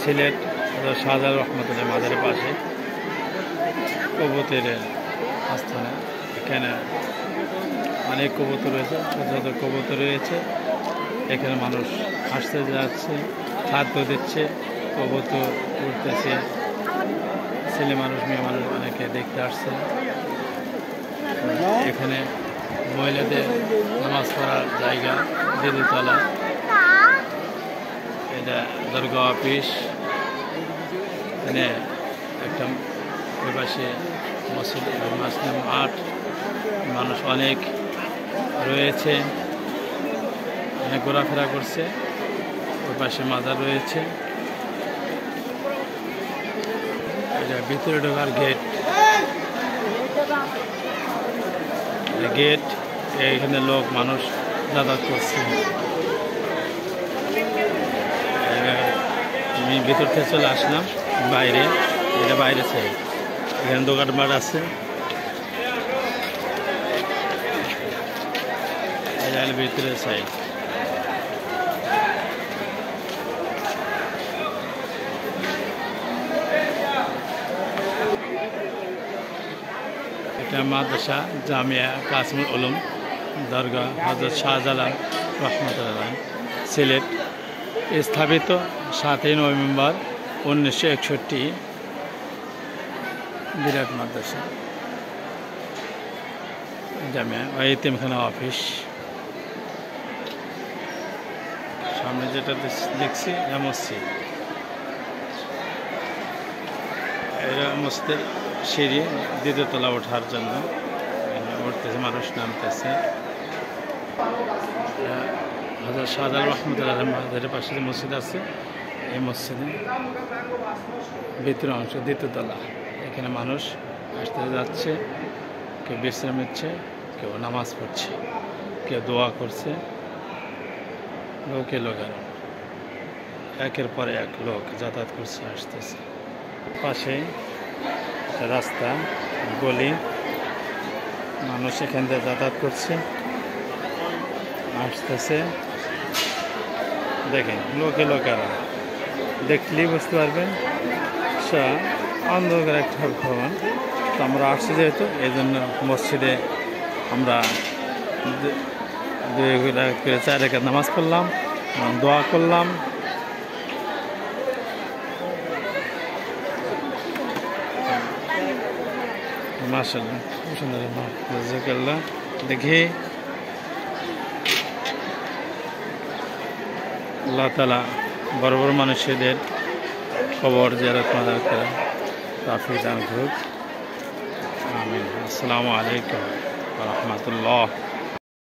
সিলেট শাহজালাল রহমতুল্লাহ মাজারের পাশে কবুতরের আস্থানা। এখানে অনেক কবুতর রয়েছে, ছোট ছোট কবুতর রয়েছে। এখানে মানুষ আসতে যাচ্ছে, খাদ্য দিচ্ছে, কবুতর উঠতেছে। ছেলে মানুষ মেয়ে মানুষ অনেকে দেখতে আসছে। এখানে মহিলাদের নামাজ পড়ার জায়গা, দ্বিতীয়তলা। এটা দরগা অফিস। এখানে একটা ওই পাশে মসজিদ মাঠ, মানুষ অনেক রয়েছে, অনেক ঘোরাফেরা করছে। ওই পাশে মাজার রয়েছে। এটা ভিতরে ঢোকার গেট। এখানে লোক মানুষ যাতায়াত করছে। আমি ভিতর থেকে চলে আসলাম বাইরে। এটা বাইরে সাইড, এখানে দোকানপাট আছে। এটা হলো ভিতরের সাইড। এটা মাদ্রাসা জামিয়া কাসিমুল উলুম দরগা হযরত শাহজালাল রহমতুল্লাহ সিলেট, স্থাপিত 7ই নভেম্বর 1961। বিরাট মাদ্রাসা জামিয়া ও এতিমখানা অফিস। সামনে যেটা দেখছি এটা মসজিদ। এটা মসজিদের সিঁড়ি, দ্বিতীয়তলা ওঠার জন্য উঠতেছে, মানুষ নামতেছে। হযরত শাহজালাল রহমতুল্লাহ মাজারের পাশে যে মসজিদ আছে, এই মসজিদে ভিতরের অংশ দ্বিতীয়তলা। এখানে মানুষ আসতে যাচ্ছে, কেউ বিশ্রাম নিচ্ছে, কেউ নামাজ পড়ছে, কেউ দোয়া করছে। লোকে একের পর এক লোক যাতায়াত করছে, আসতেছে। পাশে রাস্তা, গলি, মানুষ এখান থেকে যাতায়াত করছে, আসতেছে। দেখেন লোকেরা দেখলেই বুঝতে পারবেন অন্ধকার একটা ভবন। তো আমরা আসছি যেহেতু, এই জন্য মসজিদে আমরা 4 রাকাত নামাজ পড়লাম, দোয়া করলাম। মাশাআল্লাহ, খুব সুন্দর। জাযাকাল্লাহ। দেখি আল্লাহ তাআলা বড় বড় মানুষদের খবর জিয়ারত মাজার করে তৌফিক দান করুক। আমিন। আসসালামু আলাইকুম ওয়া রাহমাতুল্লাহ।